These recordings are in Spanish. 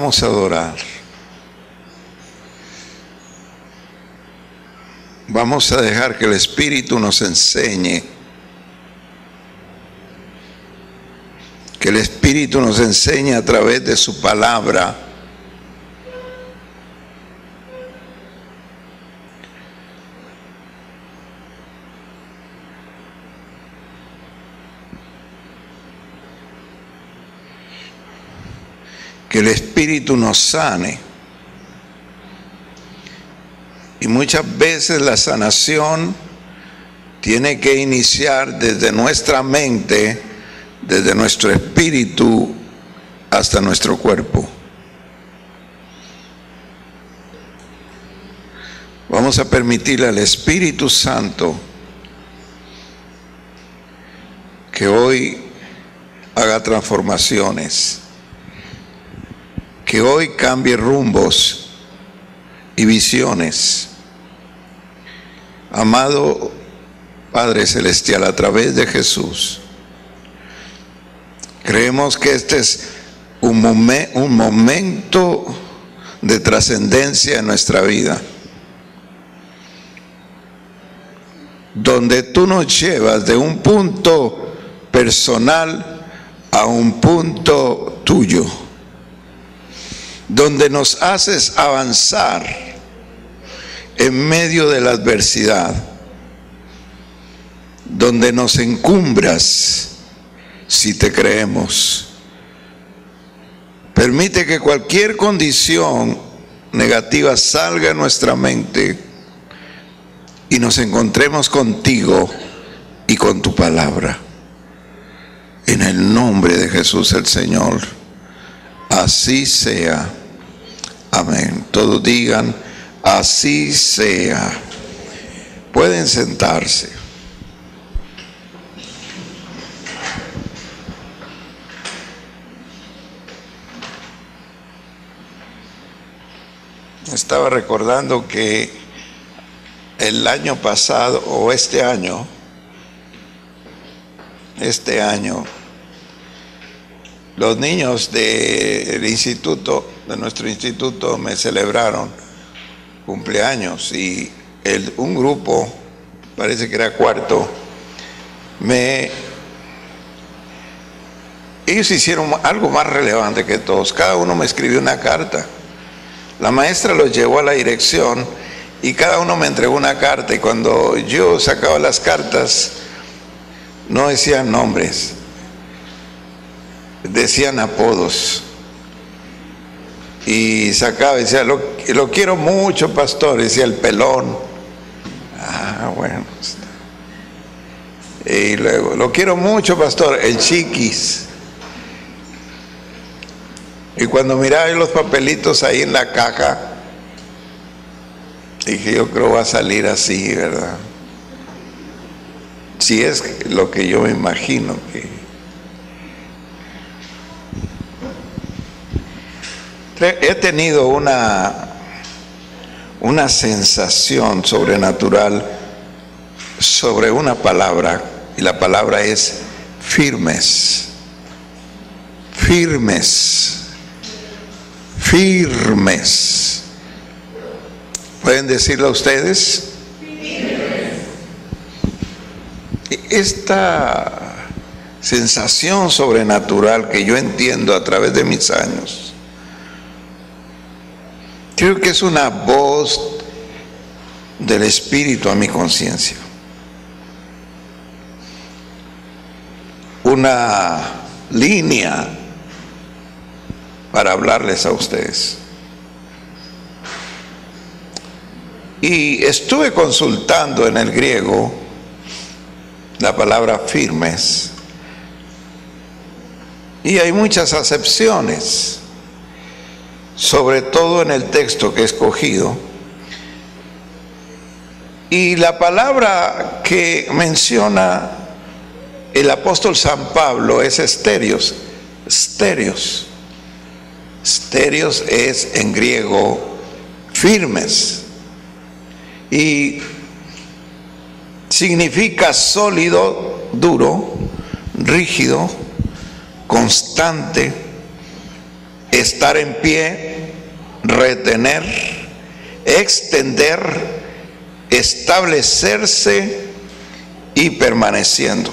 Vamos a adorar. Vamos a dejar que el Espíritu nos enseñe. Que el Espíritu nos enseñe a través de su palabra. Que el Espíritu nos sane. Y muchas veces la sanación tiene que iniciar desde nuestra mente, desde nuestro espíritu hasta nuestro cuerpo. Vamos a permitirle al Espíritu Santo que hoy haga transformaciones, que hoy cambie rumbos y visiones. Amado Padre Celestial, a través de Jesús, creemos que este es un momento de trascendencia en nuestra vida, donde tú nos llevas de un punto personal a un punto tuyo, donde nos haces avanzar en medio de la adversidad, donde nos encumbras si te creemos. Permite que cualquier condición negativa salga de nuestra mente y nos encontremos contigo y con tu palabra. En el nombre de Jesús el Señor, así sea. Amén. Todos digan, así sea. Pueden sentarse. Estaba recordando que el año pasado, o este año, los niños del instituto, de nuestro instituto, me celebraron cumpleaños y un grupo, parece que era cuarto, ellos hicieron algo más relevante que todos. Cada uno me escribió una carta. La maestra los llevó a la dirección y cada uno me entregó una carta, y cuando yo sacaba las cartas no decían nombres, decían apodos. Y sacaba y decía, lo quiero mucho, pastor, decía el pelón. Ah, bueno. Y luego, lo quiero mucho, pastor, el chiquis. Y cuando miraba los papelitos ahí en la caja, dije, yo creo va a salir así, ¿verdad? Si es lo que yo me imagino que... He tenido una sensación sobrenatural sobre una palabra, y la palabra es firmes. Firmes. Firmes. ¿Pueden decirlo ustedes? Esta sensación sobrenatural que yo entiendo a través de mis años, creo que es una voz del Espíritu a mi conciencia. Una línea para hablarles a ustedes. Y estuve consultando en el griego la palabra firmes, y hay muchas acepciones, sobre todo en el texto que he escogido. Y la palabra que menciona el apóstol San Pablo es esterios. Esterios. Esterios es en griego firmes, y significa sólido, duro, rígido, constante, estar en pie, retener, extender, establecerse y permaneciendo.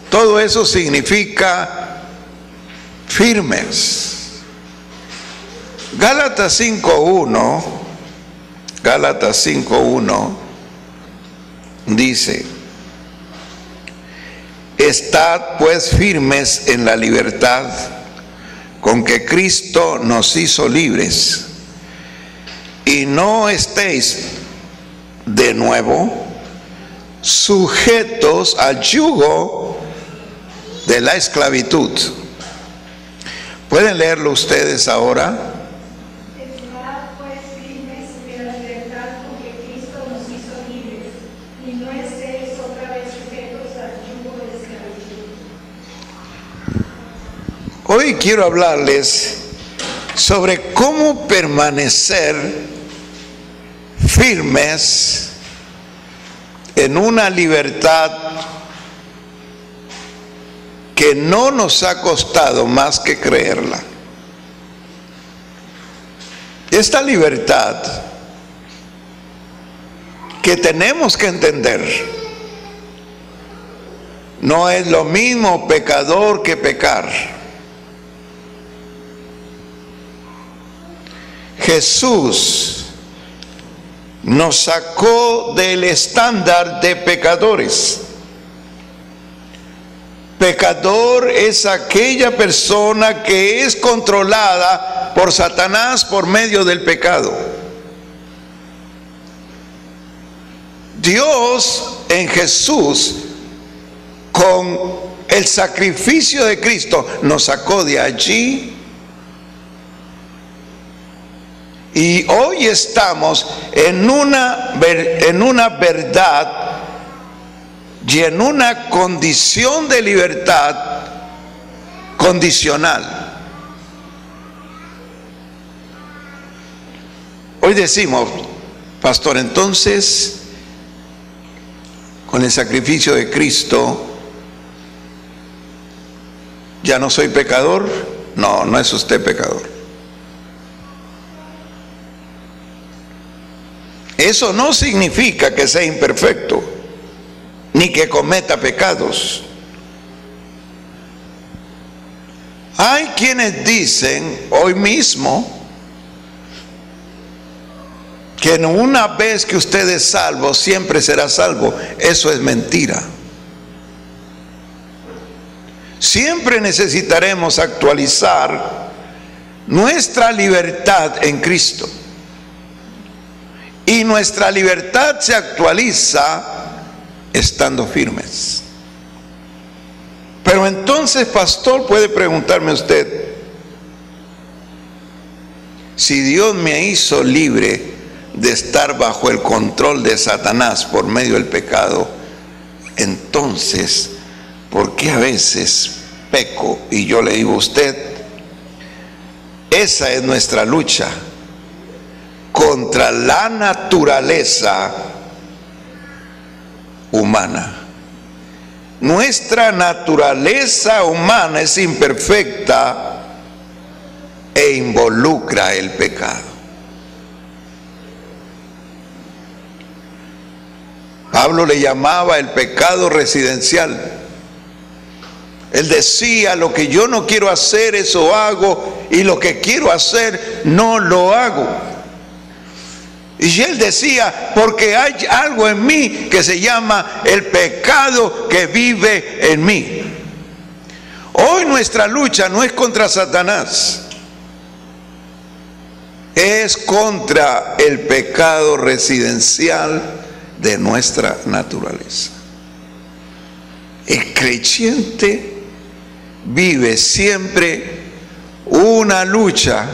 Todo eso significa firmes. Gálatas 5:1 dice: estad pues firmes en la libertad con que Cristo nos hizo libres, y no estéis de nuevo sujetos al yugo de la esclavitud. ¿Pueden leerlo ustedes ahora? Hoy quiero hablarles sobre cómo permanecer firmes en una libertad que no nos ha costado más que creerla. Esta libertad que tenemos que entender, no es lo mismo pecador que pecar. Jesús nos sacó del estándar de pecadores. Pecador es aquella persona que es controlada por Satanás por medio del pecado. Dios en Jesús, con el sacrificio de Cristo, nos sacó de allí. Y hoy estamos en una verdad y en una condición de libertad condicional. Hoy decimos, pastor, entonces, con el sacrificio de Cristo, ¿ya no soy pecador? No, no es usted pecador. Eso no significa que sea imperfecto, ni que cometa pecados. Hay quienes dicen hoy mismo que una vez que usted es salvo, siempre será salvo. Eso es mentira. Siempre necesitaremos actualizar nuestra libertad en Cristo. Y nuestra libertad se actualiza estando firmes. Pero entonces, pastor, puede preguntarme usted, si Dios me hizo libre de estar bajo el control de Satanás por medio del pecado, entonces, ¿por qué a veces peco? Y yo le digo a usted, esa es nuestra lucha contra la naturaleza humana. Nuestra naturaleza humana es imperfecta e involucra el pecado. Pablo le llamaba el pecado residencial. Él decía, lo que yo no quiero hacer, eso hago, y lo que quiero hacer, no lo hago. Y él decía, porque hay algo en mí que se llama el pecado que vive en mí. Hoy nuestra lucha no es contra Satanás, es contra el pecado residencial de nuestra naturaleza. El creyente vive siempre una lucha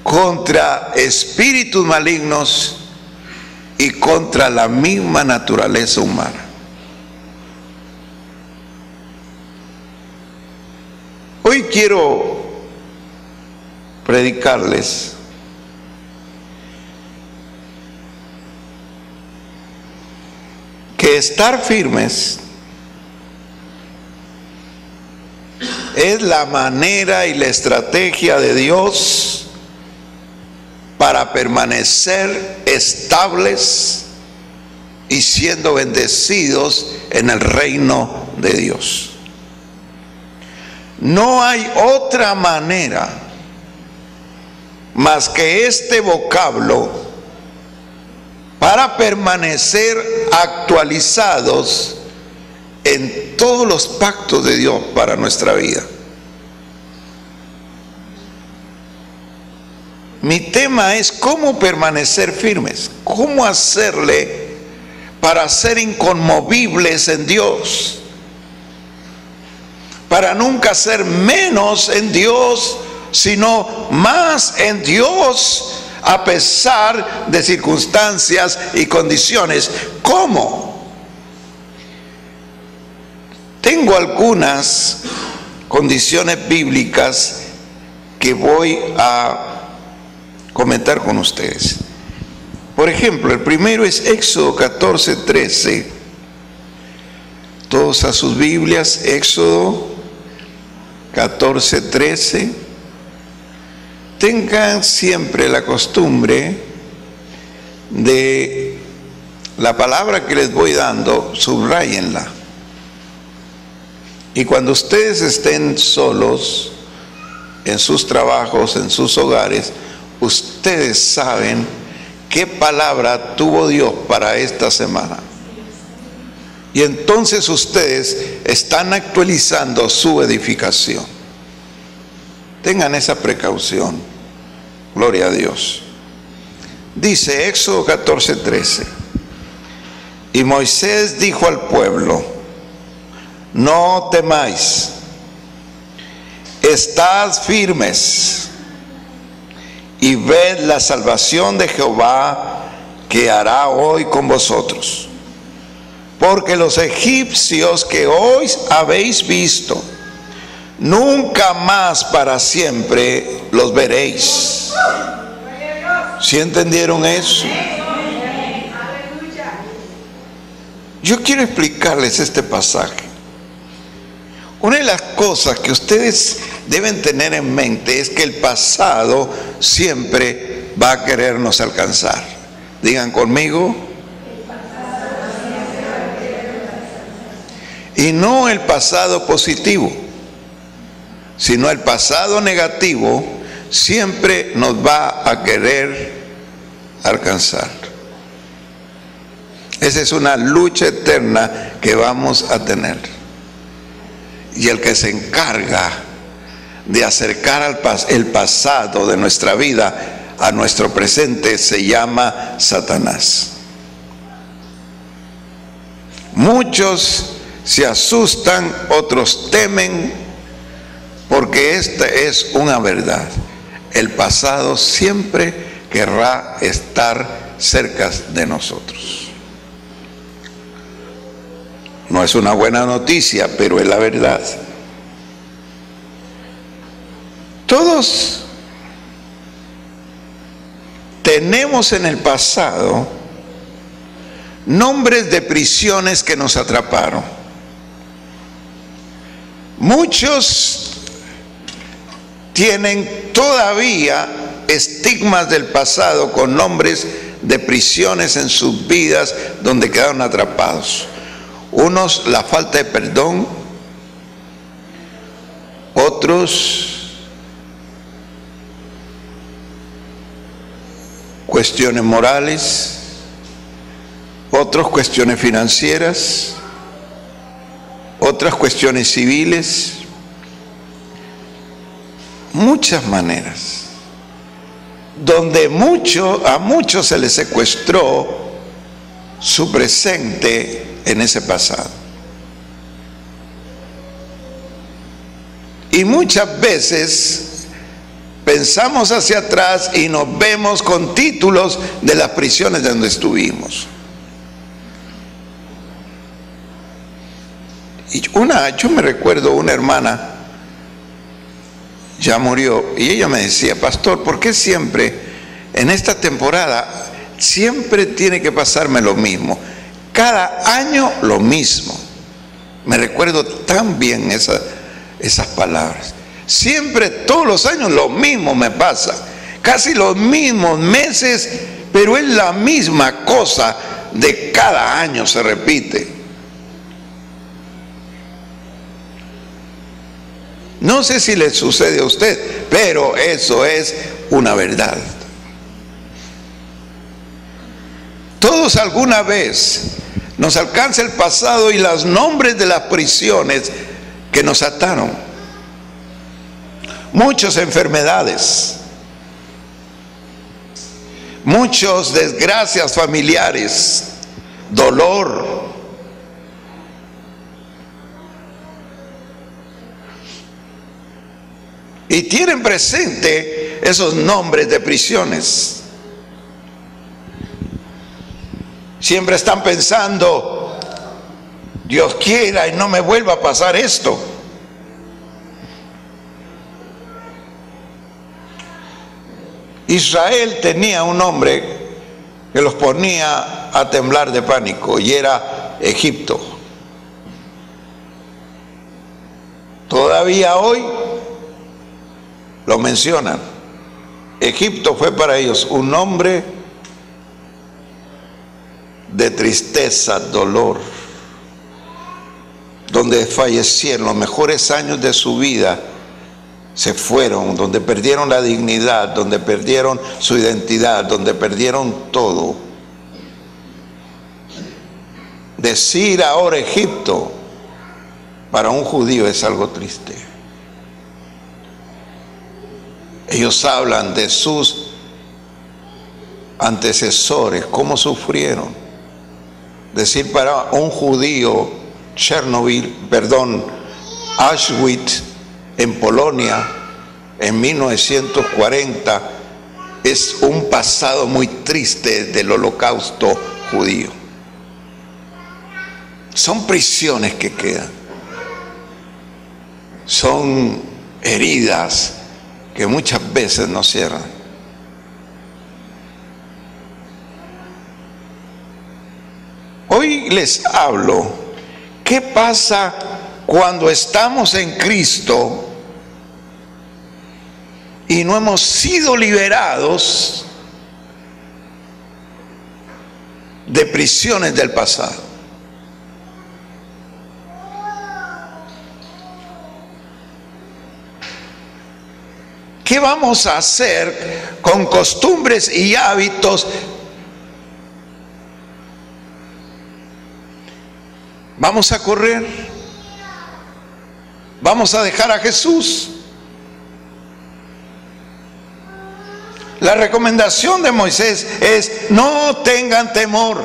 contra espíritus malignos y contra la misma naturaleza humana. Hoy quiero predicarles que estar firmes Es la manera y la estrategia de Dios para permanecer estables y siendo bendecidos en el reino de Dios. No hay otra manera más que este vocablo para permanecer actualizados en todos los pactos de Dios para nuestra vida. Mi tema es cómo permanecer firmes, cómo hacerle para ser inconmovibles en Dios, para nunca ser menos en Dios, sino más en Dios a pesar de circunstancias y condiciones. ¿Cómo? Tengo algunas condiciones bíblicas que voy a comentar con ustedes. Por ejemplo, el primero es Éxodo 14:13. Todos a sus Biblias, Éxodo 14:13. Tengan siempre la costumbre de la palabra que les voy dando, subrayenla. Y cuando ustedes estén solos en sus trabajos, en sus hogares, ustedes saben qué palabra tuvo Dios para esta semana. Y entonces ustedes están actualizando su edificación. Tengan esa precaución. Gloria a Dios. Dice Éxodo 14:13. Y Moisés dijo al pueblo: no temáis, estad firmes y ved la salvación de Jehová que hará hoy con vosotros. Porque los egipcios que hoy habéis visto, nunca más para siempre los veréis. ¿Sí entendieron eso? Yo quiero explicarles este pasaje. Una de las cosas que ustedes deben tener en mente es que el pasado siempre va a querernos alcanzar. Digan conmigo. Y no el pasado positivo, sino el pasado negativo siempre nos va a querer alcanzar. Esa es una lucha eterna que vamos a tener. Y el que se encarga de acercar el pasado de nuestra vida a nuestro presente se llama Satanás. Muchos se asustan, otros temen, porque esta es una verdad. El pasado siempre querrá estar cerca de nosotros. No es una buena noticia, pero es la verdad. Todos tenemos en el pasado nombres de prisiones que nos atraparon. Muchos tienen todavía estigmas del pasado con nombres de prisiones en sus vidas donde quedaron atrapados. Unos la falta de perdón, otros cuestiones morales, otros cuestiones financieras, otras cuestiones civiles, muchas maneras, donde a muchos se les secuestró su presente en ese pasado. Y muchas veces pensamos hacia atrás y nos vemos con títulos de las prisiones donde estuvimos. Y yo me recuerdo una hermana, ya murió, y ella me decía: pastor, ¿por qué siempre en esta temporada siempre tiene que pasarme lo mismo? Cada año lo mismo. Me recuerdo tan bien esas palabras. Siempre, todos los años, lo mismo me pasa. Casi los mismos meses, pero es la misma cosa de cada año, se repite. No sé si le sucede a usted, pero eso es una verdad. Todos alguna vez nos alcanza el pasado y los nombres de las prisiones que nos ataron. Muchas enfermedades, muchas desgracias familiares, dolor. Y tienen presente esos nombres de prisiones. Siempre están pensando, Dios quiera y no me vuelva a pasar esto. Israel tenía un nombre que los ponía a temblar de pánico y era Egipto. Todavía hoy lo mencionan. Egipto fue para ellos un nombre de tristeza, dolor, donde fallecieron los mejores años de su vida, se fueron, donde perdieron la dignidad, donde perdieron su identidad, donde perdieron todo. Decir ahora Egipto para un judío es algo triste. Ellos hablan de sus antecesores, cómo sufrieron. Decir para un judío Auschwitz en Polonia en 1940 es un pasado muy triste del holocausto judío. Son prisiones que quedan, son heridas que muchas veces no cierran. Hoy les hablo, ¿qué pasa cuando estamos en Cristo y no hemos sido liberados de prisiones del pasado? ¿Qué vamos a hacer con costumbres y hábitos? ¿Vamos a correr? ¿Vamos a dejar a Jesús? La recomendación de Moisés es: no tengan temor,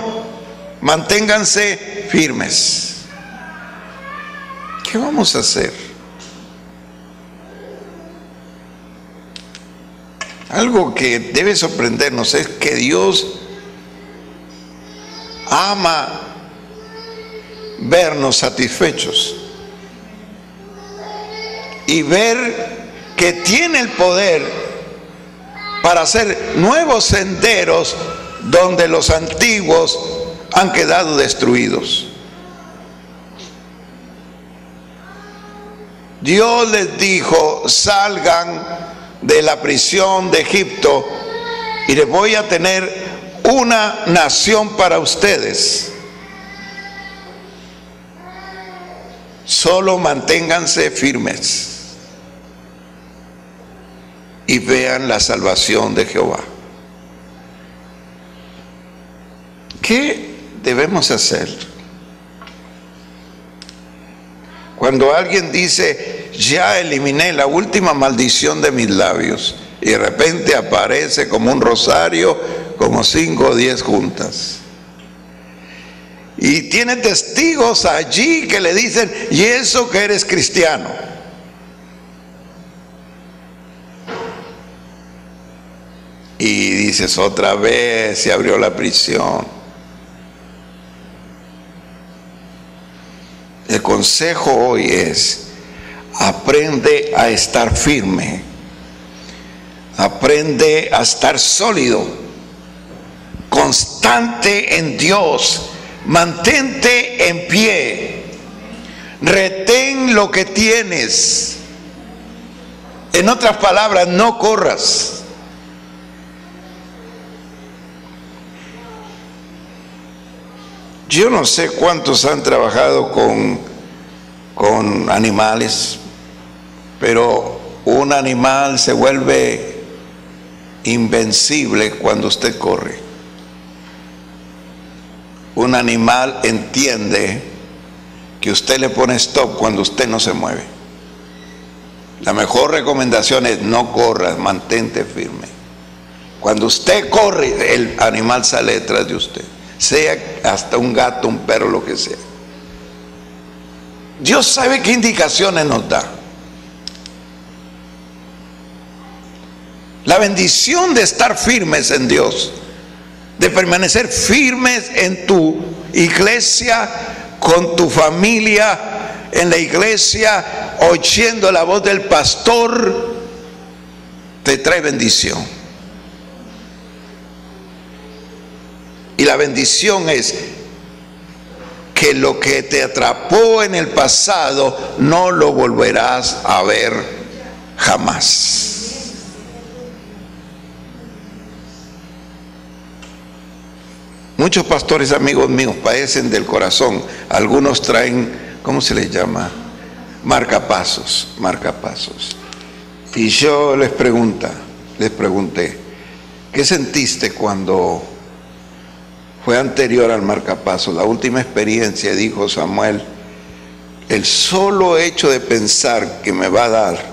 manténganse firmes. ¿Qué vamos a hacer? Algo que debe sorprendernos es que Dios ama vernos satisfechos y ver que tiene el poder para hacer nuevos senderos donde los antiguos han quedado destruidos. Dios les dijo: salgan de la prisión de Egipto y les voy a tener una nación para ustedes. Solo manténganse firmes y vean la salvación de Jehová. ¿Qué debemos hacer? Cuando alguien dice: ya eliminé la última maldición de mis labios, y de repente aparece como un rosario, como 5 o 10 juntas. Y tiene testigos allí que le dicen: ¿y eso que eres cristiano? Y dices: otra vez se abrió la prisión. El consejo hoy es: aprende a estar firme, aprende a estar sólido, constante en Dios, mantente en pie, Retén lo que tienes. En otras palabras, no corras. Yo no sé cuántos han trabajado con animales, pero un animal se vuelve invencible cuando usted corre. Un animal entiende que usted le pone stop cuando usted no se mueve. La mejor recomendación es no corras, mantente firme. Cuando usted corre, el animal sale detrás de usted, sea hasta un gato, un perro, lo que sea. Dios sabe qué indicaciones nos da. La bendición de estar firmes en Dios, de permanecer firmes en tu iglesia, con tu familia, en la iglesia, oyendo la voz del pastor, te trae bendición. Y la bendición es que lo que te atrapó en el pasado no lo volverás a ver jamás. Muchos pastores amigos míos padecen del corazón. Algunos traen, ¿cómo se les llama? Marcapasos. Y yo les pregunté, ¿qué sentiste cuando fue anterior al marcapaso? La última experiencia, dijo Samuel, el solo hecho de pensar que me va a dar,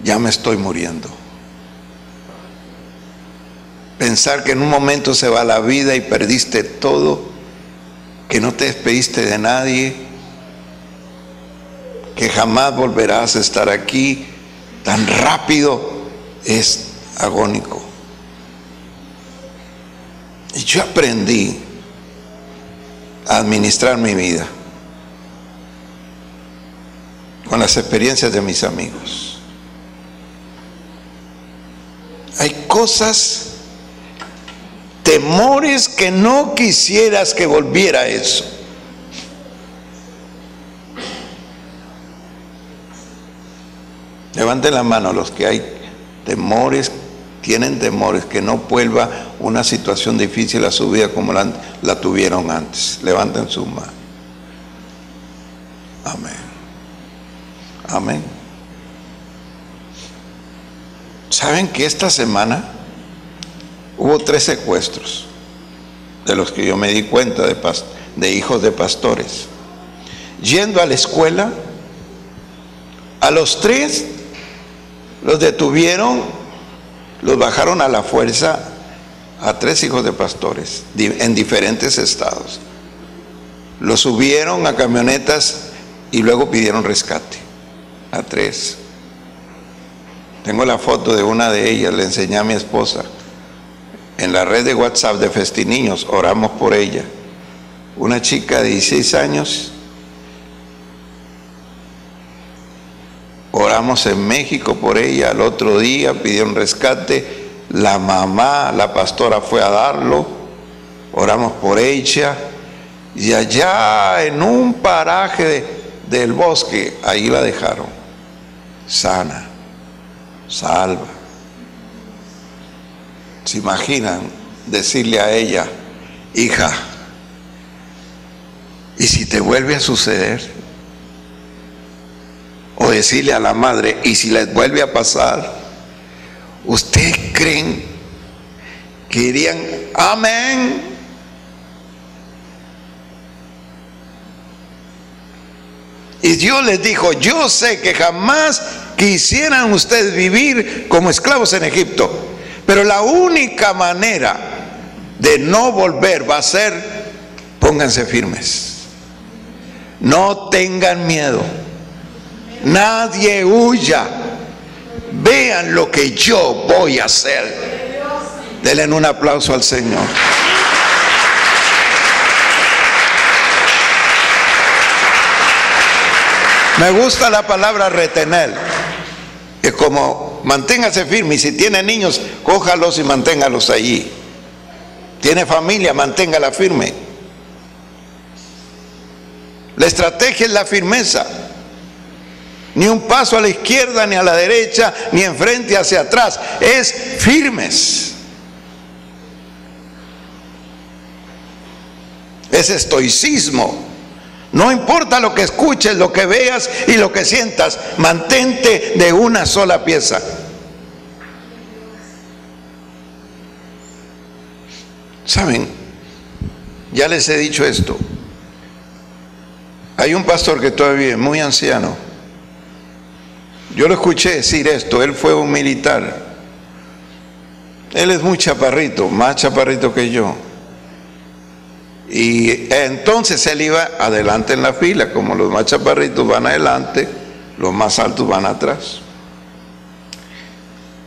ya me estoy muriendo. Pensar que en un momento se va la vida y perdiste todo, que no te despediste de nadie, que jamás volverás a estar aquí tan rápido, es agónico. Y yo aprendí a administrar mi vida con las experiencias de mis amigos. Hay cosas, temores que no quisieras que volviera eso. Levanten la mano los que hay temores, tienen temores que no vuelva una situación difícil a su vida como la tuvieron antes. Levanten su mano. Amén. Amén. ¿Saben que esta semana hubo 3 secuestros, de los que yo me di cuenta, de hijos de pastores? Yendo a la escuela, a los 3 los detuvieron, los bajaron a la fuerza, a 3 hijos de pastores en diferentes estados. Los subieron a camionetas y luego pidieron rescate a 3. Tengo la foto de una de ellas, le enseñé a mi esposa. En la red de WhatsApp de Festiniños, oramos por ella. Una chica de 16 años, oramos en México por ella. Al otro día pidieron rescate, la mamá, la pastora fue a darlo, oramos por ella, y allá en un paraje del bosque, ahí la dejaron, sana, salva. ¿Se imaginan decirle a ella, hija, y si te vuelve a suceder? O decirle a la madre, y si les vuelve a pasar, ¿ustedes creen que dirían amén? Y Dios les dijo, yo sé que jamás quisieran ustedes vivir como esclavos en Egipto, pero la única manera de no volver va a ser, pónganse firmes, no tengan miedo, nadie huya, vean lo que yo voy a hacer. Denle un aplauso al Señor. Me gusta la palabra retener. Es como manténgase firme, y si tiene niños, cójalos y manténgalos allí. Tiene familia, manténgala firme. La estrategia es la firmeza. Ni un paso a la izquierda, ni a la derecha, ni enfrente hacia atrás. Es firmes. Es estoicismo. No importa lo que escuches, lo que veas y lo que sientas, mantente de una sola pieza. ¿Saben? Ya les he dicho esto. Hay un pastor que todavía es muy anciano. Yo lo escuché decir esto. Él fue un militar. Él es muy chaparrito, más chaparrito que yo. Y entonces él iba adelante en la fila, como los más chaparritos van adelante, los más altos van atrás.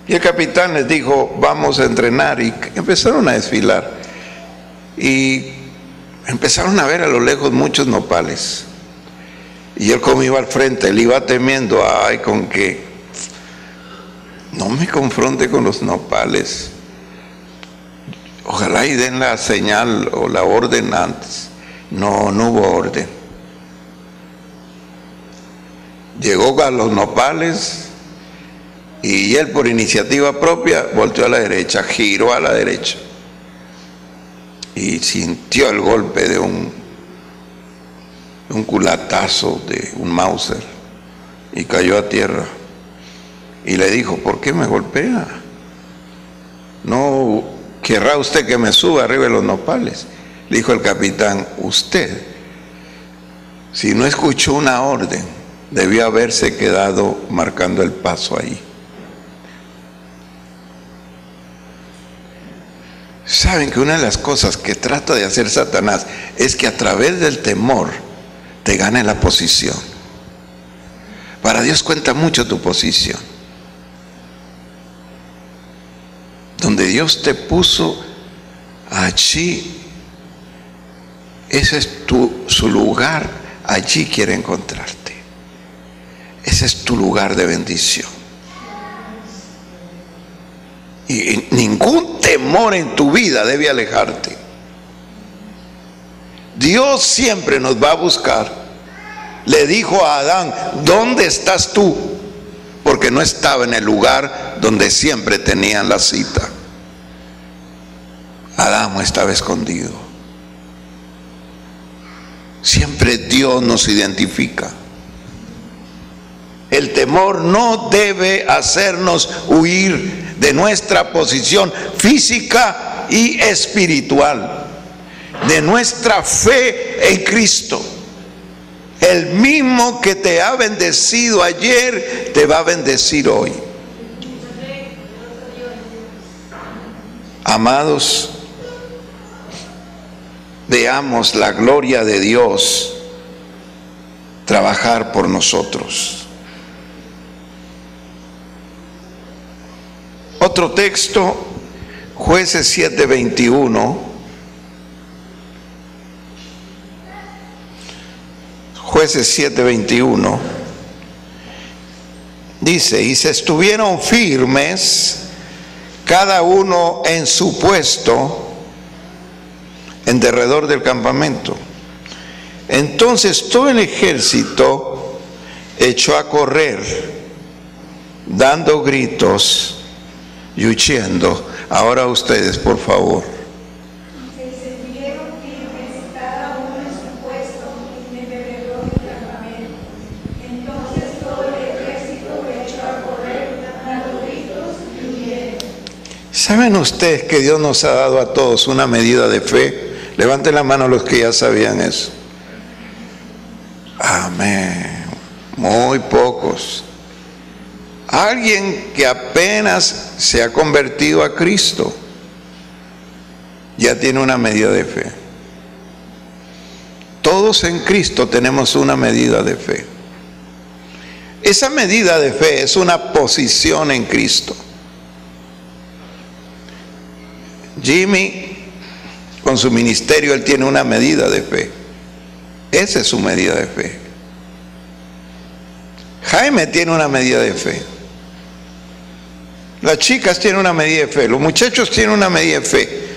Y el capitán les dijo, vamos a entrenar, y empezaron a desfilar. Y empezaron a ver a lo lejos muchos nopales. Y él, como iba al frente, él iba temiendo, ay, con que no me confronte con los nopales. Ojalá y den la señal o la orden antes. No, no hubo orden. Llegó a los nopales y él, por iniciativa propia, volteó a la derecha, giró a la derecha y sintió el golpe de un culatazo de un Mauser y cayó a tierra. Y le dijo, ¿por qué me golpea? No querrá usted que me suba arriba de los nopales. Le dijo el capitán, usted, si no escuchó una orden, debió haberse quedado marcando el paso ahí. Saben que una de las cosas que trata de hacer Satanás es que a través del temor te gane la posición. Para Dios cuenta mucho tu posición. Donde Dios te puso, allí, ese es su lugar, allí quiere encontrarte. Ese es tu lugar de bendición. Y ningún temor en tu vida debe alejarte. Dios siempre nos va a buscar. Le dijo a Adán, ¿dónde estás tú? Porque no estaba en el lugar donde siempre tenían la cita. Adán estaba escondido. Siempre Dios nos identifica. El temor no debe hacernos huir de nuestra posición física y espiritual, de nuestra fe en Cristo. El mismo que te ha bendecido ayer, te va a bendecir hoy. Amados, veamos la gloria de Dios trabajar por nosotros. Otro texto, Jueces 7:21. Jueces 7:21 dice, y se estuvieron firmes cada uno en su puesto en derredor del campamento. Entonces todo el ejército echó a correr dando gritos y huyendo. Ahora ustedes, por favor. Se sentieron firmes cada uno en su puesto en derredor del campamento. Entonces todo el ejército echó a correr dando gritos y huyeron. ¿Saben ustedes que Dios nos ha dado a todos una medida de fe? Levanten la mano los que ya sabían eso. Amén. Muy pocos. Alguien que apenas se ha convertido a Cristo ya tiene una medida de fe. Todos en Cristo tenemos una medida de fe. Esa medida de fe es una posición en Cristo. Jimmy, con su ministerio, él tiene una medida de fe. Esa es su medida de fe. Jaime tiene una medida de fe. Las chicas tienen una medida de fe. Los muchachos tienen una medida de fe.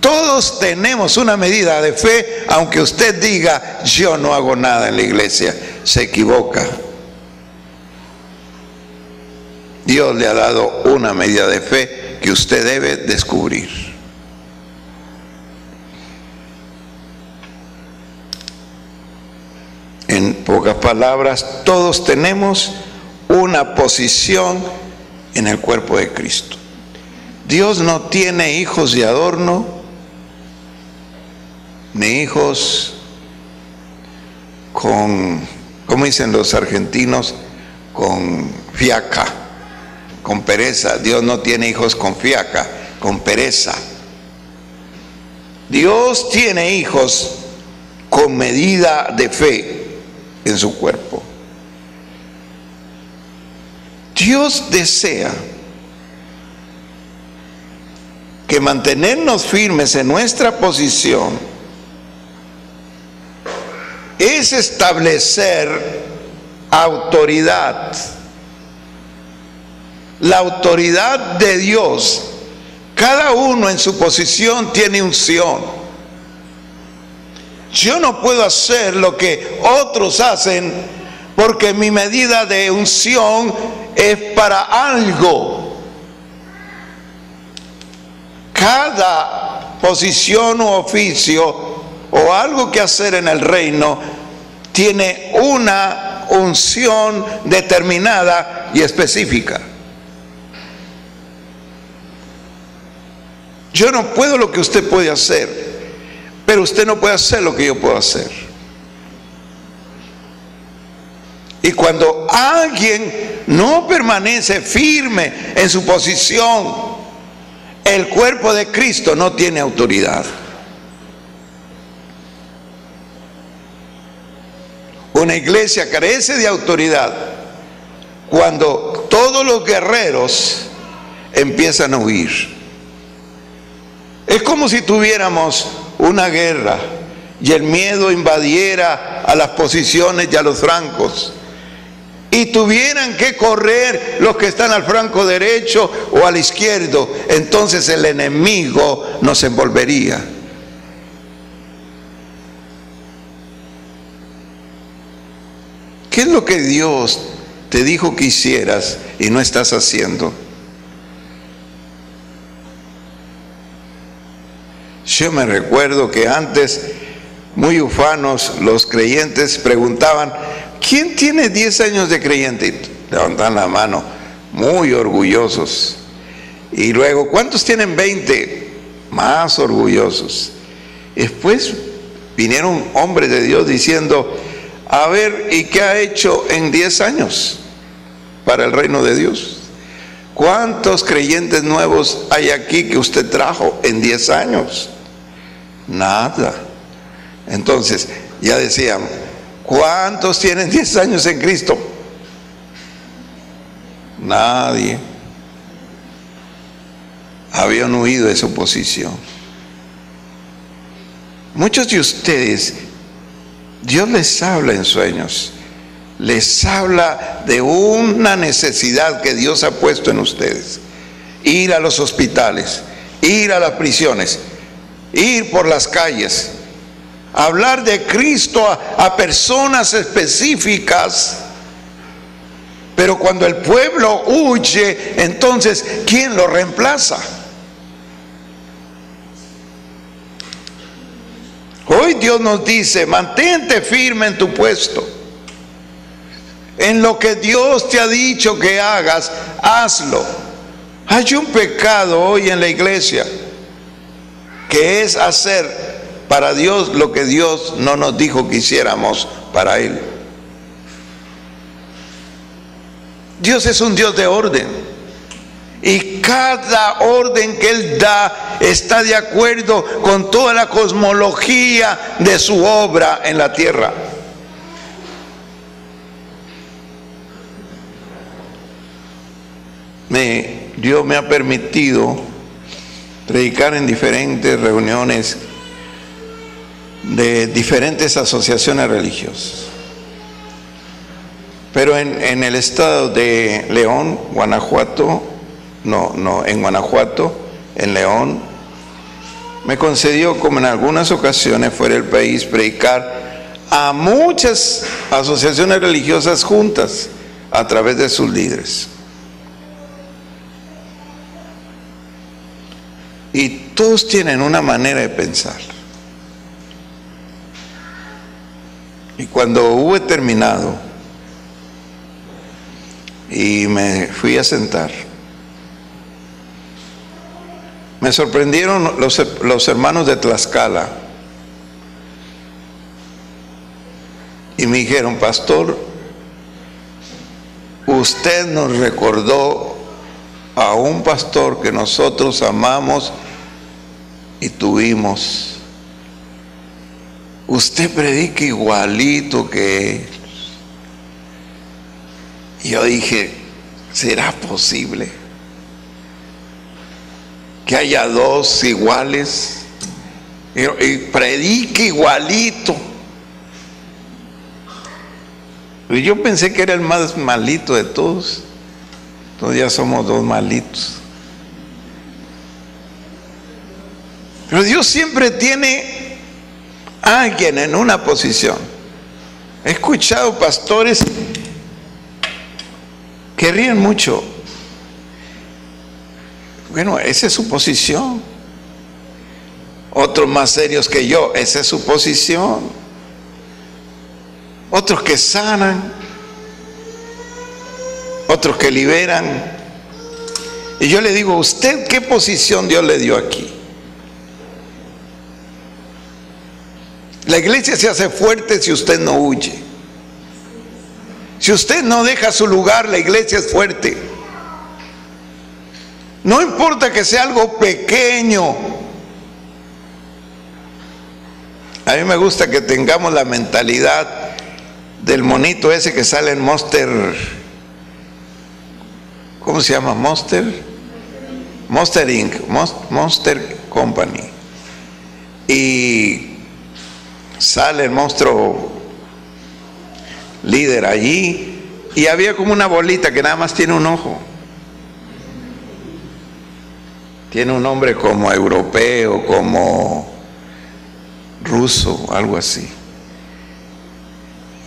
Todos tenemos una medida de fe, aunque usted diga, yo no hago nada en la iglesia. Se equivoca. Dios le ha dado una medida de fe que usted debe descubrir. En pocas palabras, todos tenemos una posición en el cuerpo de Cristo. Dios no tiene hijos de adorno, ni hijos con, ¿cómo dicen los argentinos? Con fiaca, con pereza. Dios no tiene hijos con fiaca, con pereza. Dios tiene hijos con medida de fe en su cuerpo. Dios desea que mantenernos firmes en nuestra posición es establecer autoridad. La autoridad de Dios. Cada uno en su posición tiene unción. Yo no puedo hacer lo que otros hacen porque mi medida de unción es para algo. Cada posición u oficio o algo que hacer en el reino tiene una unción determinada y específica. Yo no puedo lo que usted puede hacer, pero usted no puede hacer lo que yo puedo hacer. Y cuando alguien no permanece firme en su posición, el cuerpo de Cristo no tiene autoridad. Una iglesia carece de autoridad cuando todos los guerreros empiezan a huir. Es como si tuviéramos una guerra y el miedo invadiera a las posiciones y a los flancos y tuvieran que correr los que están al flanco derecho o al izquierdo. Entonces el enemigo nos envolvería. ¿Qué es lo que Dios te dijo que hicieras y no estás haciendo? Yo me recuerdo que antes, muy ufanos, los creyentes preguntaban, ¿quién tiene 10 años de creyente? Y levantaban la mano, muy orgullosos. Y luego, ¿cuántos tienen 20? Más orgullosos. Después vinieron hombres de Dios diciendo, a ver, ¿y qué ha hecho en 10 años para el reino de Dios? ¿Cuántos creyentes nuevos hay aquí que usted trajo en 10 años? Nada. Entonces, ya decían, ¿cuántos tienen 10 años en Cristo? Nadie. Habían huido de su posición. Muchos de ustedes, Dios les habla en sueños, les habla de una necesidad que Dios ha puesto en ustedes. Ir a los hospitales, ir a las prisiones, ir por las calles, hablar de Cristo a personas específicas. Pero cuando el pueblo huye, entonces, ¿quién lo reemplaza? Hoy Dios nos dice, mantente firme en tu puesto. En lo que Dios te ha dicho que hagas, hazlo. Hay un pecado hoy en la iglesia, que es hacer para Dios lo que Dios no nos dijo que hiciéramos para Él. Dios es un Dios de orden, y cada orden que Él da está de acuerdo con toda la cosmología de su obra en la tierra. Dios me ha permitido predicar en diferentes reuniones de diferentes asociaciones religiosas. Pero en el estado de León, Guanajuato, en Guanajuato, en León, me concedió, como en algunas ocasiones fuera del país, predicar a muchas asociaciones religiosas juntas a través de sus líderes. Y todos tienen una manera de pensar. Y cuando hube terminado y me fui a sentar, me sorprendieron los hermanos de Tlaxcala y me dijeron: pastor, usted nos recordó a un pastor que nosotros amamos y tuvimos. Usted predica igualito que él. Y yo dije: ¿será posible que haya dos iguales? Y predica igualito. Y yo pensé que era el más malito de todos. Entonces ya somos dos malitos. Pero Dios siempre tiene a alguien en una posición. He escuchado pastores que ríen mucho. Bueno, esa es su posición. Otros más serios que yo, esa es su posición. Otros que sanan, otros que liberan. Y yo le digo: ¿usted qué posición Dios le dio aquí? La iglesia se hace fuerte si usted no huye. Si usted no deja su lugar, la iglesia es fuerte. No importa que sea algo pequeño. A mí me gusta que tengamos la mentalidad del monito ese que sale en Monster. ¿Cómo se llama? Monster Inc. Monster Company. Y sale el monstruo líder allí, y había como una bolita que nada más tiene un ojo. Tiene un nombre como europeo, como ruso, algo así.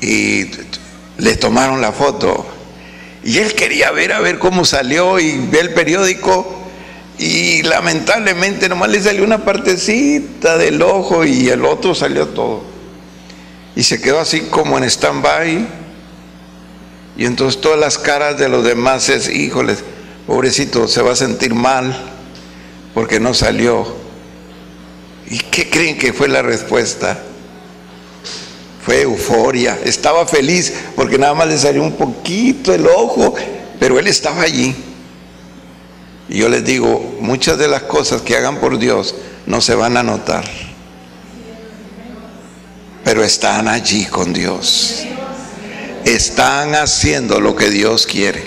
Y le tomaron la foto. Y él quería ver a ver cómo salió, y ve el periódico, y lamentablemente nomás le salió una partecita del ojo y el otro salió todo. Y se quedó así como en stand-by. Y entonces todas las caras de los demás es: híjoles, pobrecito, se va a sentir mal porque no salió. ¿Y qué creen que fue la respuesta? Fue euforia. Estaba feliz porque nada más le salió un poquito el ojo, pero él estaba allí. Y yo les digo: muchas de las cosas que hagan por Dios no se van a notar, pero están allí con Dios. Están haciendo lo que Dios quiere.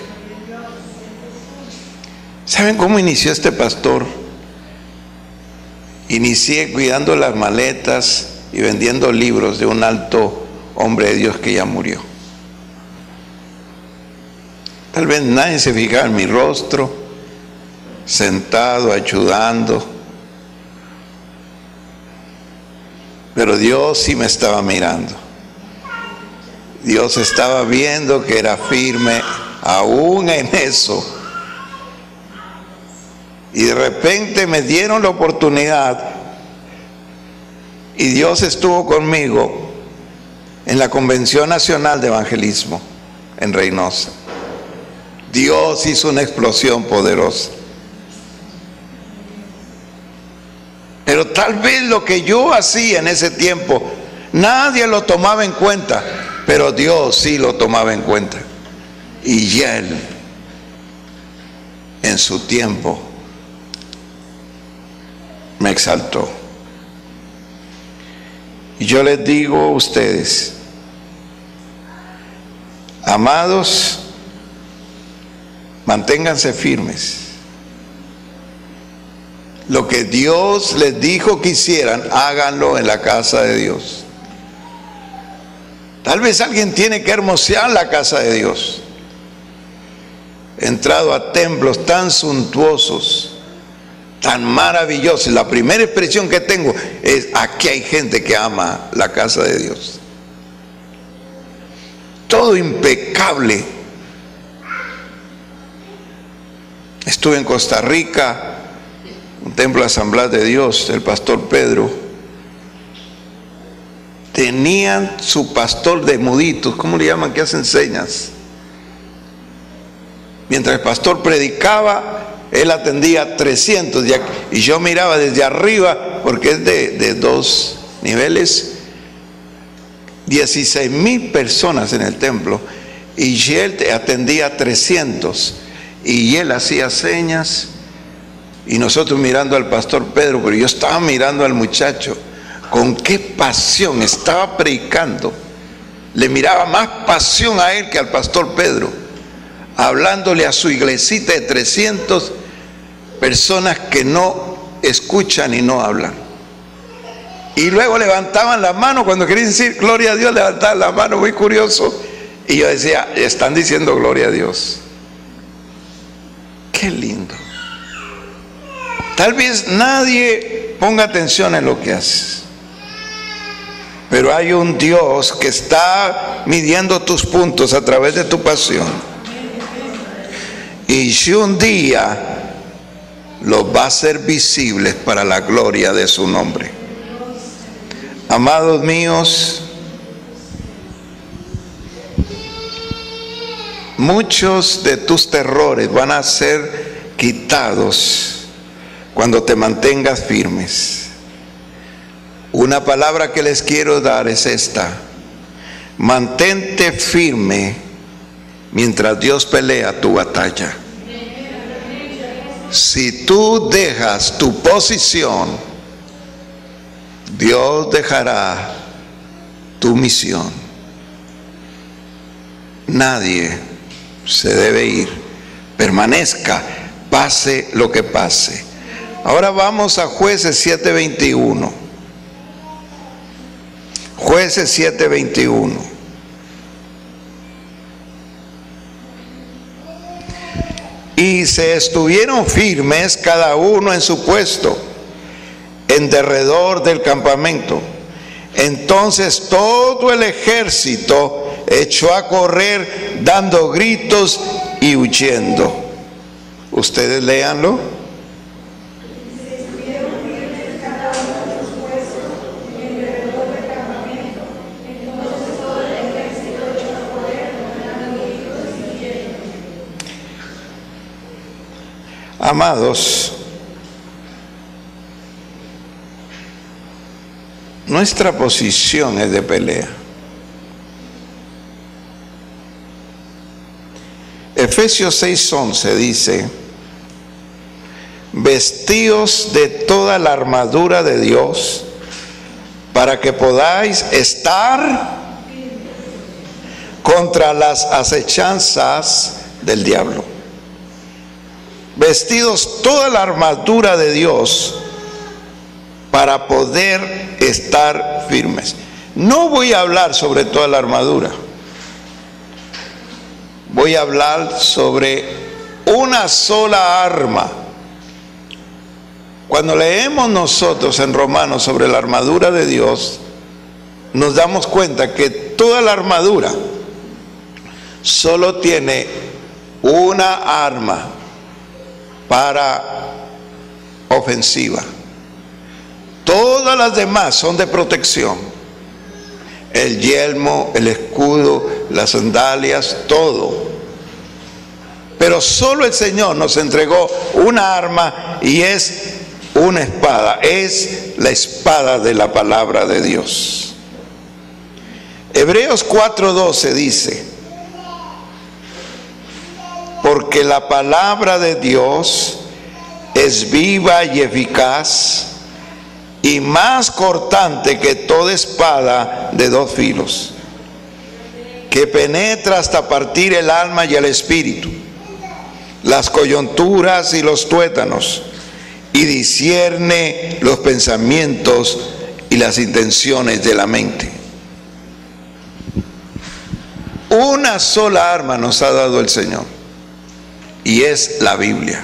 ¿Saben cómo inició este pastor? Inicié cuidando las maletas y vendiendo libros de un alto hombre de Dios que ya murió. Tal vez nadie se fijaba en mi rostro, sentado, ayudando, pero Dios sí me estaba mirando. Dios estaba viendo que era firme aún en eso. Y de repente me dieron la oportunidad, y Dios estuvo conmigo en la Convención Nacional de Evangelismo en Reynosa. Dios hizo una explosión poderosa. Pero tal vez lo que yo hacía en ese tiempo, nadie lo tomaba en cuenta, pero Dios sí lo tomaba en cuenta. Y Él, en su tiempo, me exaltó. Y yo les digo a ustedes: amados, manténganse firmes. Lo que Dios les dijo que hicieran, háganlo en la casa de Dios. Tal vez alguien tiene que hermosear la casa de Dios. He entrado a templos tan suntuosos, tan maravilloso. La primera expresión que tengo es: aquí hay gente que ama la casa de Dios. Todo impecable. Estuve en Costa Rica, un templo de Asamblea de Dios, el pastor Pedro. Tenían su pastor de muditos, ¿cómo le llaman? Que hacen señas. Mientras el pastor predicaba, él atendía 300 y yo miraba desde arriba, porque es de 2 niveles, 16,000 personas en el templo, y él atendía 300, y él hacía señas, y nosotros mirando al pastor Pedro, pero yo estaba mirando al muchacho, con qué pasión estaba predicando. Le miraba más pasión a él que al pastor Pedro, hablándole a su iglesita de 300 personas que no escuchan y no hablan. Y luego levantaban la mano cuando querían decir gloria a Dios, levantaban la mano, muy curioso. Y yo decía, están diciendo gloria a Dios. Qué lindo. Tal vez nadie ponga atención en lo que haces, pero hay un Dios que está midiendo tus puntos a través de tu pasión. Y si un día los va a hacer visibles para la gloria de su nombre. Amados míos, muchos de tus terrores van a ser quitados cuando te mantengas firmes. Una palabra que les quiero dar es esta: mantente firme mientras Dios pelea tu batalla. Si tú dejas tu posición, Dios dejará tu misión. Nadie se debe ir, permanezca, pase lo que pase. Ahora vamos a Jueces 7:21. Jueces 7:21. Y se estuvieron firmes cada uno en su puesto, en derredor del campamento. Entonces todo el ejército echó a correr dando gritos y huyendo. Ustedes léanlo. Amados, nuestra posición es de pelea. Efesios 6:11 dice: vestíos de toda la armadura de Dios para que podáis estar contra las acechanzas del diablo. Vestidos toda la armadura de Dios para poder estar firmes. No voy a hablar sobre toda la armadura. Voy a hablar sobre una sola arma. Cuando leemos nosotros en Romanos sobre la armadura de Dios, nos damos cuenta que toda la armadura solo tiene una arma para ofensiva. Todas las demás son de protección. El yelmo, el escudo, las sandalias, todo. Pero solo el Señor nos entregó una arma, y es una espada. Es la espada de la palabra de Dios. Hebreos 4:12 dice: porque la palabra de Dios es viva y eficaz y más cortante que toda espada de 2 filos, que penetra hasta partir el alma y el espíritu, las coyunturas y los tuétanos, y discierne los pensamientos y las intenciones de la mente. Una sola arma nos ha dado el Señor, y es la Biblia.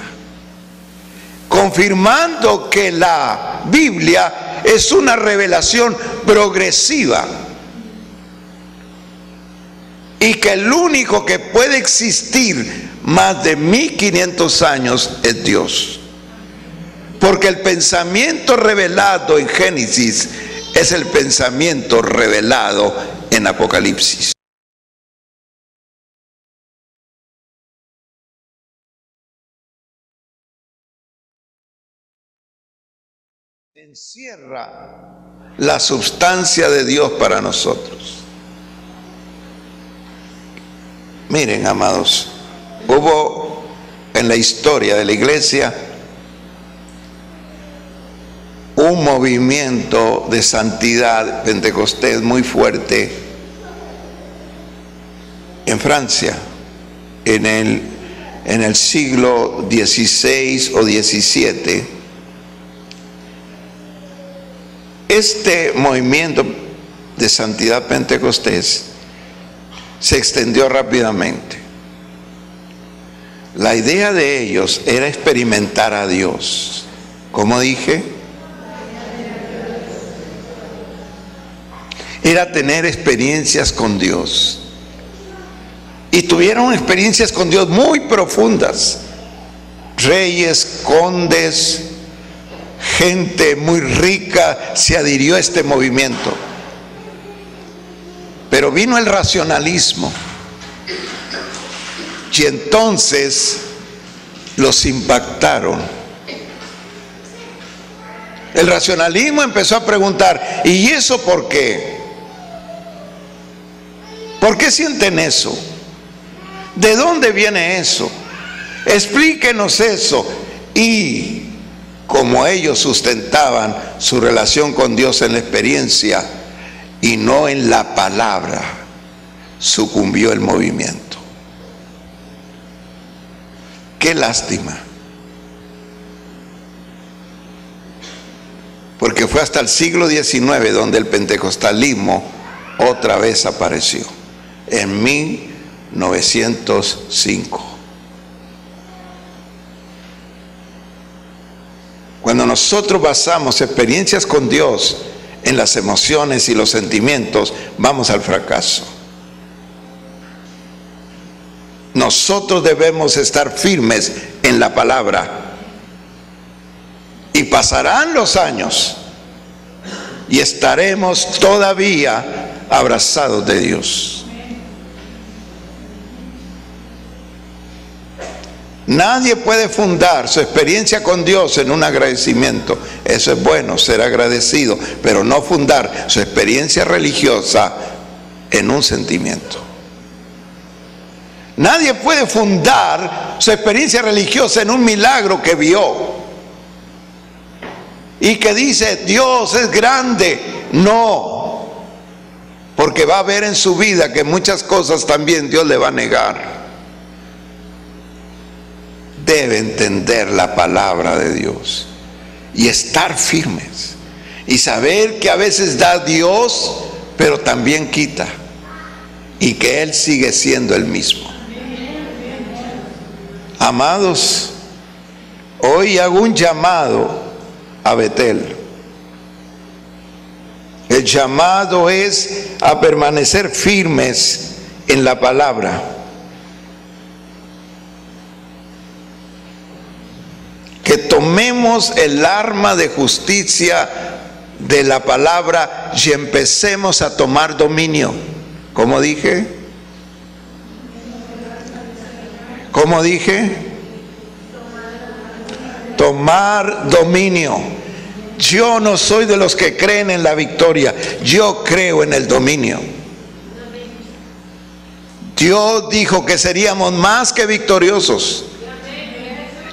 confirmando que la Biblia es una revelación progresiva y que el único que puede existir más de 1500 años es Dios. Porque el pensamiento revelado en Génesis es el pensamiento revelado en Apocalipsis. Encierra la substancia de Dios para nosotros. Miren, amados, hubo en la historia de la iglesia un movimiento de santidad pentecostés muy fuerte en Francia en el siglo XVI o XVII. Este movimiento de santidad pentecostés se extendió rápidamente. La idea de ellos era experimentar a Dios. ¿Cómo dije? Era tener experiencias con Dios. Y tuvieron experiencias con Dios muy profundas. Reyes, condes, gente muy rica se adhirió a este movimiento. Pero vino el racionalismo y entonces los impactaron. El racionalismo empezó a preguntar: ¿y eso por qué? ¿Por qué sienten eso? ¿De dónde viene eso? Explíquenos eso. Y como ellos sustentaban su relación con Dios en la experiencia y no en la palabra, sucumbió el movimiento. Qué lástima, porque fue hasta el siglo XIX donde el pentecostalismo otra vez apareció, en 1905. Cuando nosotros basamos experiencias con Dios en las emociones y los sentimientos, vamos al fracaso. Nosotros debemos estar firmes en la palabra. Y pasarán los años y estaremos todavía abrazados de Dios. Nadie puede fundar su experiencia con Dios en un agradecimiento. Eso es bueno, ser agradecido, pero no fundar su experiencia religiosa en un sentimiento. Nadie puede fundar su experiencia religiosa en un milagro que vio y que dice: Dios es grande. No, porque va a ver en su vida que muchas cosas también Dios le va a negar. Debe entender la palabra de Dios y estar firmes y saber que a veces da Dios, pero también quita, y que Él sigue siendo el mismo. Amados, hoy hago un llamado a Betel. El llamado es a permanecer firmes en la palabra. Que tomemos el arma de justicia de la palabra y empecemos a tomar dominio. ¿Cómo dije? ¿Cómo dije? Tomar dominio. Yo no soy de los que creen en la victoria, yo creo en el dominio. Dios dijo que seríamos más que victoriosos.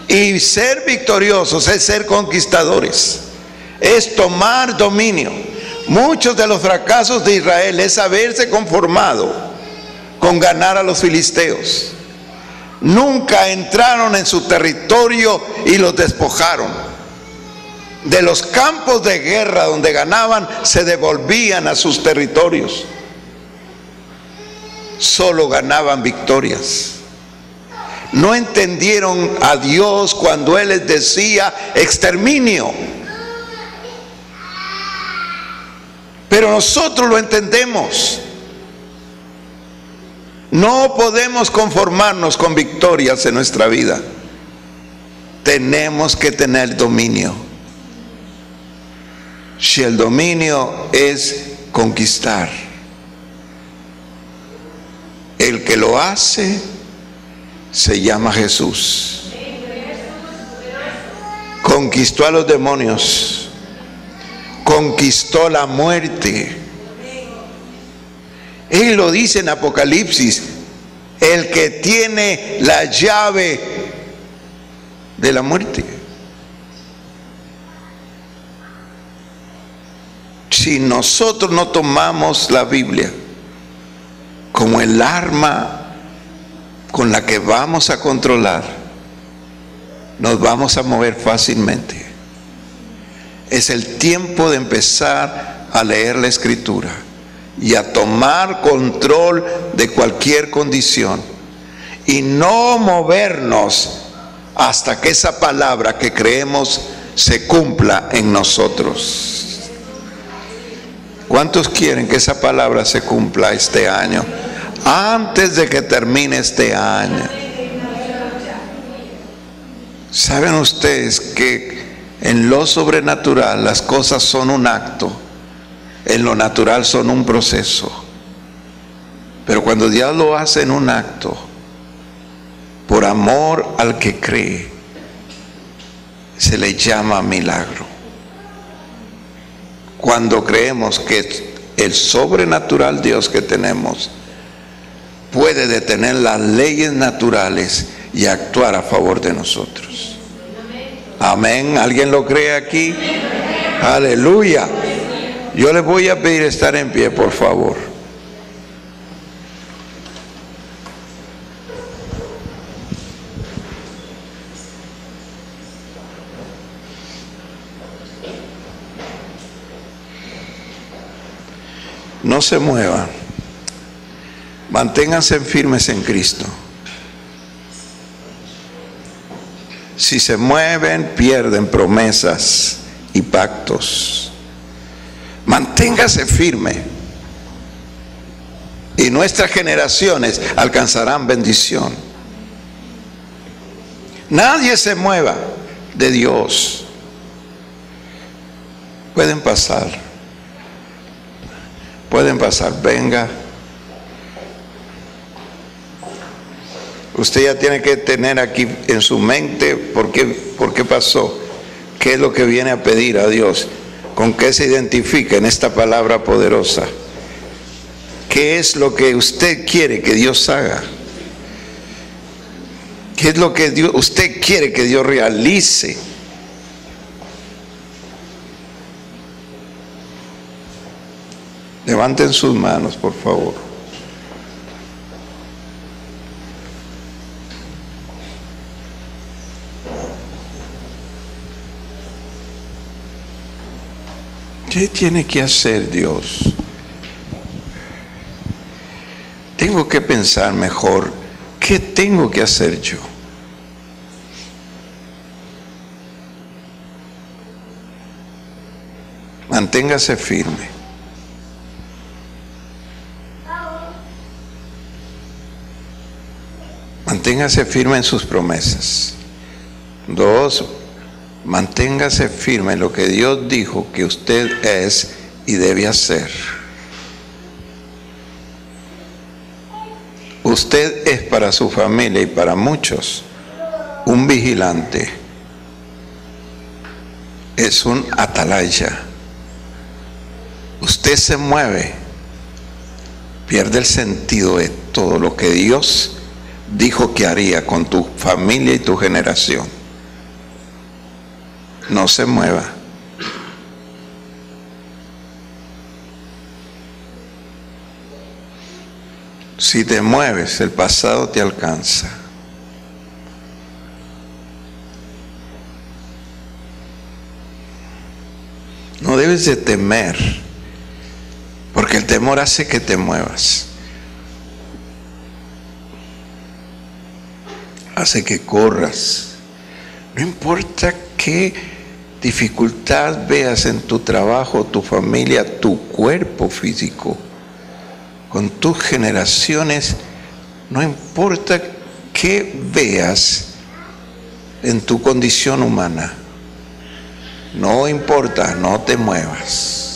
Y ser victoriosos es ser conquistadores, es tomar dominio. Muchos de los fracasos de Israel es haberse conformado con ganar a los filisteos. Nunca entraron en su territorio y los despojaron. De los campos de guerra donde ganaban, se devolvían a sus territorios. Solo ganaban victorias. No entendieron a Dios cuando Él les decía exterminio. Pero nosotros lo entendemos. No podemos conformarnos con victorias en nuestra vida. Tenemos que tener dominio. Si el dominio es conquistar, el que lo hace se llama Jesús. Conquistó a los demonios, conquistó la muerte. Él lo dice en Apocalipsis, el que tiene la llave de la muerte. Si nosotros no tomamos la Biblia como el arma con la que vamos a controlar, nos vamos a mover fácilmente. Es el tiempo de empezar a leer la Escritura y a tomar control de cualquier condición y no movernos hasta que esa palabra que creemos se cumpla en nosotros. ¿Cuántos quieren que esa palabra se cumpla este año? Antes de que termine este año. ¿Saben ustedes que en lo sobrenatural las cosas son un acto? En lo natural son un proceso. Pero cuando Dios lo hace en un acto, por amor al que cree, se le llama milagro. Cuando creemos que el sobrenatural Dios que tenemos puede detener las leyes naturales y actuar a favor de nosotros. Amén. ¿Alguien lo cree aquí? Aleluya. Yo les voy a pedir estar en pie, por favor. No se muevan. Manténganse firmes en Cristo. Si se mueven, pierden promesas y pactos. Manténgase firme y nuestras generaciones alcanzarán bendición. Nadie se mueva de Dios. Pueden pasar. Pueden pasar. Venga. Usted ya tiene que tener aquí en su mente por qué pasó, qué es lo que viene a pedir a Dios, con qué se identifica en esta palabra poderosa, qué es lo que usted quiere que Dios haga, qué es lo que usted quiere que Dios realice. Levanten sus manos, por favor. ¿Qué tiene que hacer Dios? Tengo que pensar mejor, ¿qué tengo que hacer yo? Manténgase firme. Manténgase firme en sus promesas. 2, manténgase firme en lo que Dios dijo que usted es y debe hacer. Usted es para su familia y para muchos un vigilante. Es un atalaya. Usted se mueve, pierde el sentido de todo lo que Dios dijo que haría con tu familia y tu generación. No se mueva. Si te mueves, el pasado te alcanza. No debes de temer, porque el temor hace que te muevas. hace que corras. No importa qué dificultad veas en tu trabajo, tu familia, tu cuerpo físico, con tus generaciones, no importa qué veas en tu condición humana, no importa, no te muevas.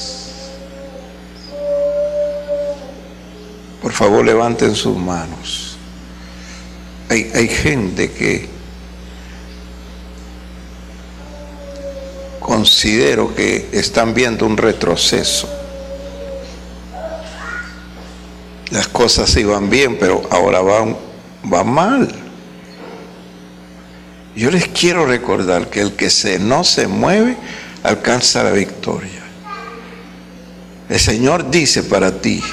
Por favor, levanten sus manos. Hay gente que considero que están viendo un retroceso. Las cosas iban bien, pero ahora van mal. Yo les quiero recordar que el que no se mueve alcanza la victoria. El Señor dice para ti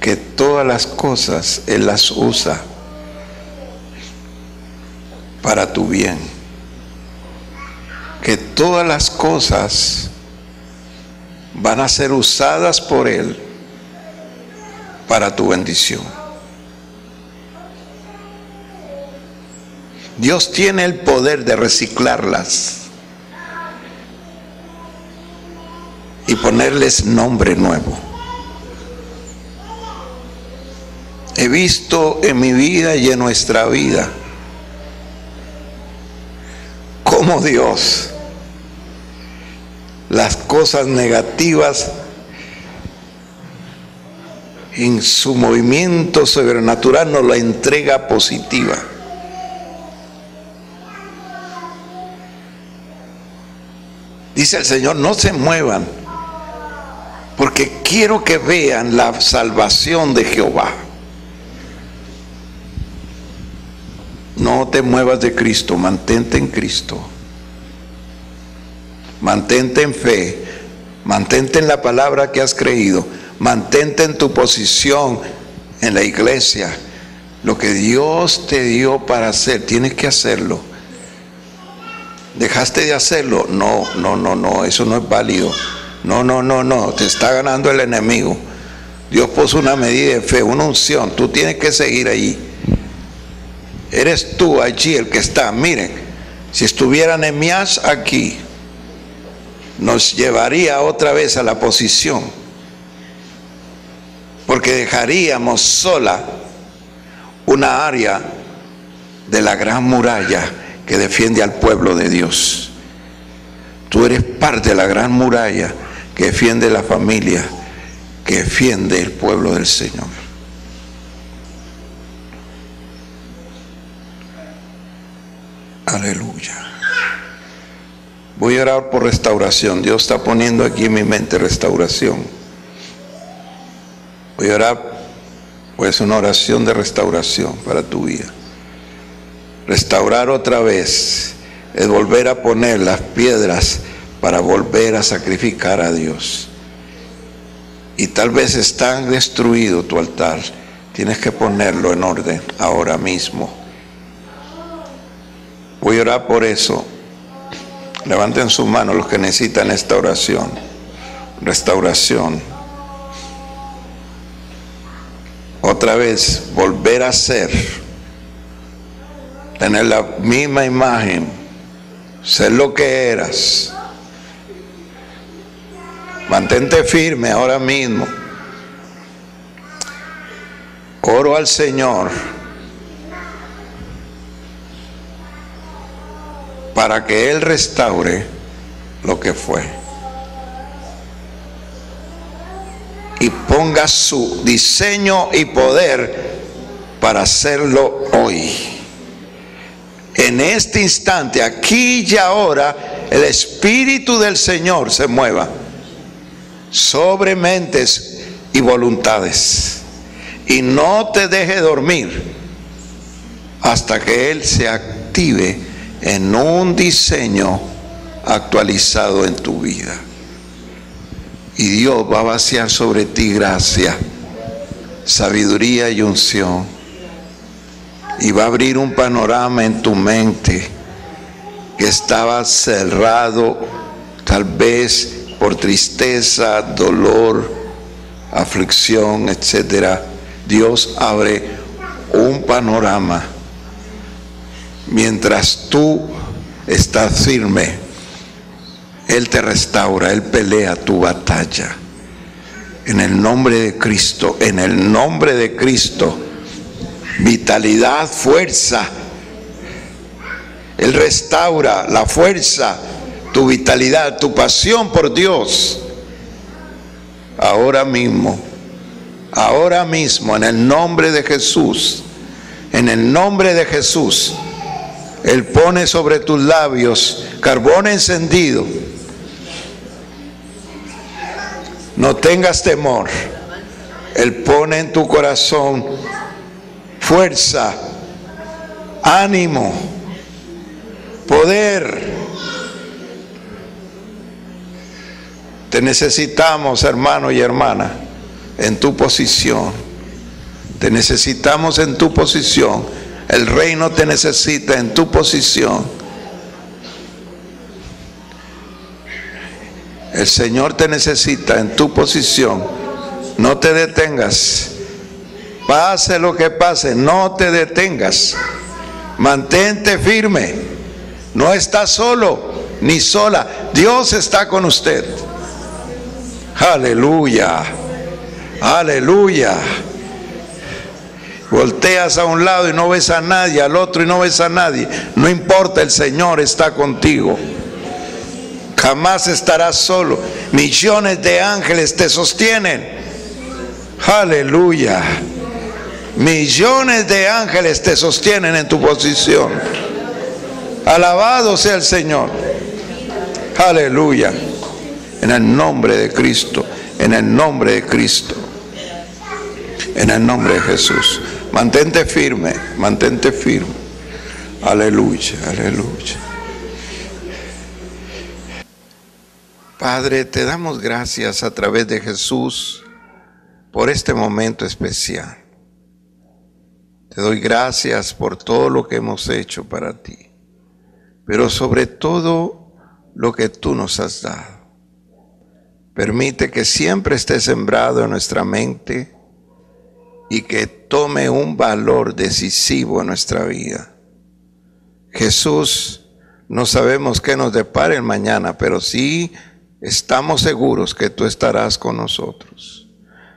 que todas las cosas Él las usa para tu bien. Que todas las cosas van a ser usadas por Él para tu bendición. Dios tiene el poder de reciclarlas y ponerles nombre nuevo. He visto en mi vida y en nuestra vida cómo Dios las cosas negativas en su movimiento sobrenatural nos la entrega positiva. Dice el Señor, no se muevan, porque quiero que vean la salvación de Jehová. No te muevas de Cristo, mantente en Cristo. Mantente en fe, mantente en la palabra que has creído, mantente en tu posición en la iglesia. Lo que Dios te dio para hacer, tienes que hacerlo. ¿Dejaste de hacerlo? No, eso no es válido. No, te está ganando el enemigo. Dios puso una medida de fe, una unción, tú tienes que seguir allí. Eres tú allí el que está. Miren, si estuviera Nehemías aquí, nos llevaría otra vez a la posición, porque dejaríamos sola una área de la gran muralla que defiende al pueblo de Dios. Tú eres parte de la gran muralla que defiende la familia, que defiende el pueblo del Señor. Aleluya. Voy a orar por restauración. Dios está poniendo aquí en mi mente restauración. Voy a orar, pues, una oración de restauración para tu vida. Restaurar otra vez es volver a poner las piedras para volver a sacrificar a Dios. Y tal vez está destruido tu altar. Tienes que ponerlo en orden ahora mismo. Voy a orar por eso. Levanten sus manos los que necesitan esta oración. Restauración. Otra vez, volver a ser. Tener la misma imagen. Ser lo que eras. Mantente firme ahora mismo. Oro al Señor para que Él restaure lo que fue y ponga su diseño y poder para hacerlo hoy. En este instante, aquí y ahora, el Espíritu del Señor se mueva sobre mentes y voluntades, y no te deje dormir hasta que Él se active en un diseño actualizado en tu vida. Y Dios va a vaciar sobre ti gracia, sabiduría y unción, y va a abrir un panorama en tu mente que estaba cerrado tal vez por tristeza, dolor, aflicción, etcétera. Dios abre un panorama Mientras tú estás firme, Él te restaura, Él pelea tu batalla. En el nombre de Cristo, en el nombre de Cristo, vitalidad, fuerza. Él restaura la fuerza, tu vitalidad, tu pasión por Dios. Ahora mismo, en el nombre de Jesús, en el nombre de Jesús, Él pone sobre tus labios carbón encendido. No tengas temor. Él pone en tu corazón fuerza, ánimo, poder. Te necesitamos, hermano y hermana, en tu posición. Te necesitamos en tu posición. El reino te necesita en tu posición. El Señor te necesita en tu posición. No te detengas. Pase lo que pase, no te detengas. Mantente firme. No estás solo ni sola. Dios está con usted. Aleluya. Aleluya. Volteas a un lado y no ves a nadie, al otro y no ves a nadie. No importa, el Señor está contigo. Jamás estarás solo. Millones de ángeles te sostienen. Aleluya. Millones de ángeles te sostienen en tu posición. Alabado sea el Señor. Aleluya. En el nombre de Cristo. En el nombre de Cristo. En el nombre de Jesús. Mantente firme. Mantente firme. Aleluya. Aleluya. Padre, te damos gracias a través de Jesús por este momento especial. Te doy gracias por todo lo que hemos hecho para ti, pero sobre todo lo que tú nos has dado. Permite que siempre esté sembrado en nuestra mente y que tome un valor decisivo en nuestra vida. Jesús, no sabemos qué nos depara el mañana, pero sí estamos seguros que tú estarás con nosotros.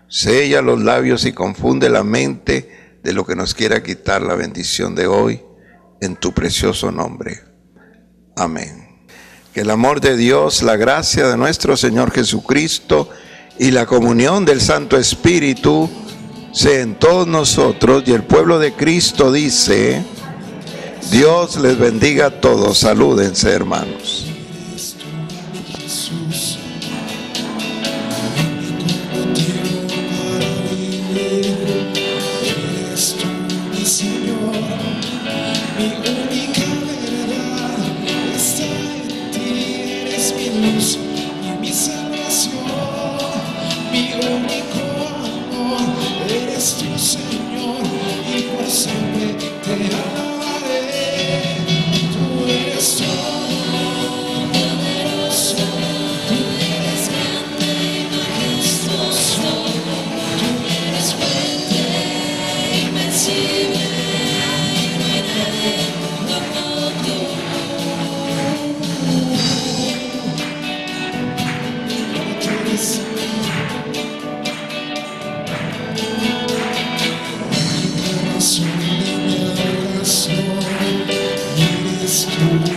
Sella los labios y confunde la mente de lo que nos quiera quitar la bendición de hoy, en tu precioso nombre. Amén. Que el amor de Dios, la gracia de nuestro Señor Jesucristo y la comunión del Santo Espíritu sea en todos nosotros. Y el pueblo de Cristo dice: Dios les bendiga a todos. Salúdense, hermanos. Mi salvación, mi único amor, eres tu Señor, y por siempre te alabaré. Tú eres todo poderoso, tú eres grande y majestuoso, tú eres fuerte, invencible, no hay nadie como tú. Mi corazón de mi adoración, eres tú.